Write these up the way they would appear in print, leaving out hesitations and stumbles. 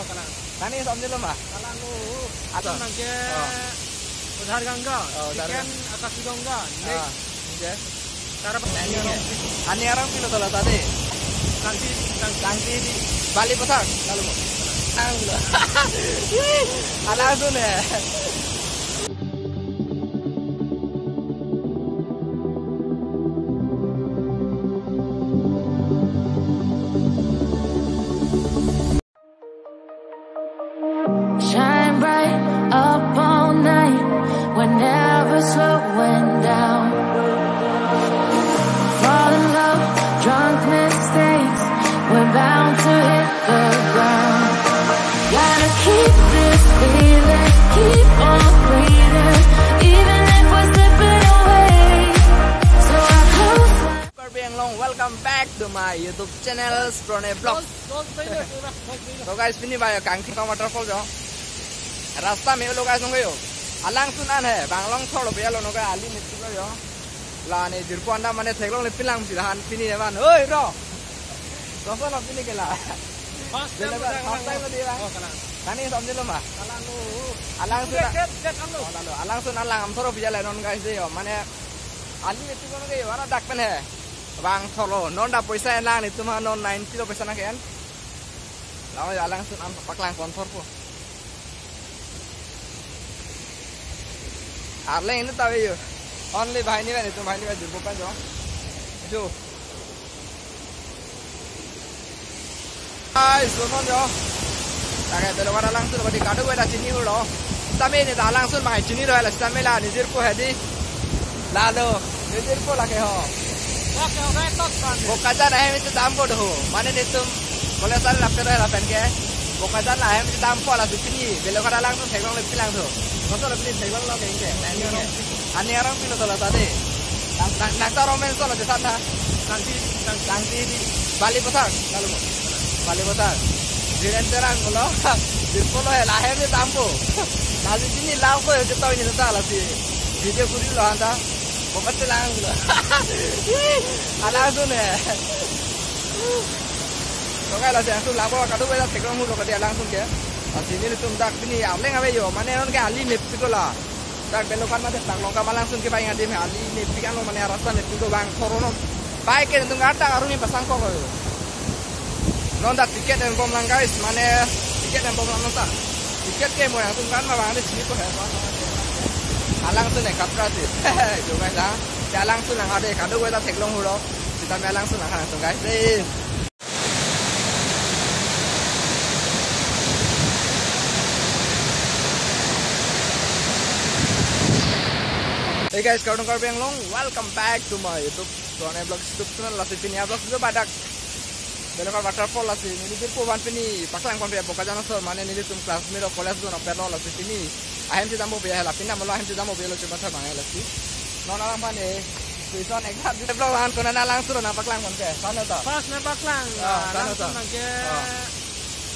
kalang. Tani somni lo mah. Kalang lo. Atau nangke udhar gangga. Chicken akasi gangga. Next. Oke. Cara Ani orang pilo tola tadi. Tangki di Bali pasar lalu mo. Ang lo. Ala tu ne. Shine bright up all night, we're never slowing down. Fall in love, drunk mistakes, we're bound to hit the ground. Gotta keep this feeling, keep on breathing, even if we're slipping away. So I close. Korbiang Long, welcome back to my YouTube channel Sprone Vlog. तो गाइस पिनी भाई कांगथी का वाटरफॉल जो रास्ता में लोग गाइस होंगे यो अलांग सुनान है बांगलोंग थोड़ो बिया लो नोगा आली मिट्टी को यो लाने जिरको अंडा माने थेगलोंग ले पिलांग सिरान पिनी ने बान ओए रो दोस्तों लो पिनी के ला फास्ट टाइम में दिया तानी समझ लो मा अलांग सुन अलांग हम थोड़ो बिया ले नोन गाइस दे यो माने आली मिट्टी को नोगे यो वाला डाक पेन है बांग थोड़ो नोन डा पैसा लांग नि तुम नोन 90 लो पैसा ना केन Lama ya langsung paklang kontor po. Arleng ini tahu yo. Only bahai ni kan itu bahai ni kan jumpa kan jo. Itu. Hai, sunon jo. Takai belok ada langsung badi kado ada sini ulo. Tapi ini dah langsung bahai sini roh lah. Tapi lah nizir po hadi. Lalu nizir po lagi ho. Oke, retot kan. Bokaja dah itu dampo doh. Mana itu boleh salah lapar lah pen ke, bukan salah hem kita tampol lah sini, belok ada langsung tegang lebih langsung, motor lebih tegang lo kayak ini, ani orang pilot lah tadi, nak romen solo di sana, tangki di Bali pasar, lalu Bali pasar, di renteran lo, di polo lah hem kita tampol, nanti sini langsung kita tahu ini salah sih, video kuri lo anda, bukan telang lo, langsung nih. तो क्या लाते हैं तो लाभो का तो वैसा ठेकर मुझे कभी लांग के असीनी तुम तक बिनी आमले का भी हो माने उनके आली निप्पी को ला तक बेलोकान में तक लोग का मालांग सुन के बाइंग आदि में आली निप्पी का लो माने रास्ता निप्पी को बांग थोरोनो बाइक के तुम गाता करूँगी पसंद को करो नॉन दा टिकट एंड बम लंगा इस माने टिकट एंड बम लंगा ता टिकट के मोया तुम गान में बांग चीनी को है आलांग सुन एक कपड़ा थी जो मैं दा आलांग सुन लंगा दे कादो वैसा ठेकलों हो लो जितना मैं आलांग सुन लंगा तुम guys they Hey guys, Korbiang Long, welcome back to my YouTube Sprone Vlog YouTube channel. Lasi pini vlog itu badak belok waterfall lasi. Ini tu pun pini paklang pun biar bokajan so mana ini tu kelas miro college tu nak perlu lasi pini. Ahem tu tamu biar lah. Pina malu ahem tu tamu biar lo cuma tu bangai lasi. Non orang mana? Tuisan eksak di vlog lahan kena nalang suruh nak paklang pun ke? Sana tak? Pas nak paklang. Sana tak? Nangke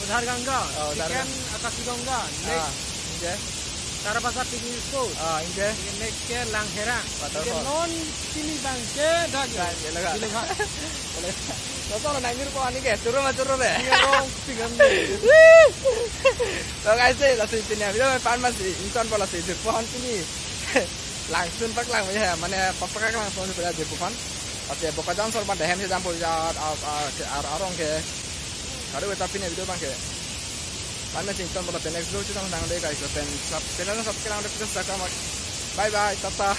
udhar gangga. Chicken akasi gangga. Next. Okay. Cara pasar tinggi school. Inge. Next ke Langherang. Waterfall. Non sini bangke dah. Jelas. Betul nak ngir ko ani ke turun macam deh. Orang pinggan ni. So guys, lasi pini video pan masih insan bola sih pohon pini. Langsung paklang macam mana paklang langsung pada di pohon. Oke, bukan jangan soal pada hem sih jangan boleh arong ke. Kalau kita pini video bangke. Mana sih insan bola next video kita nang deh guys. Channel subscribe kita subscribe. Bye bye, tata.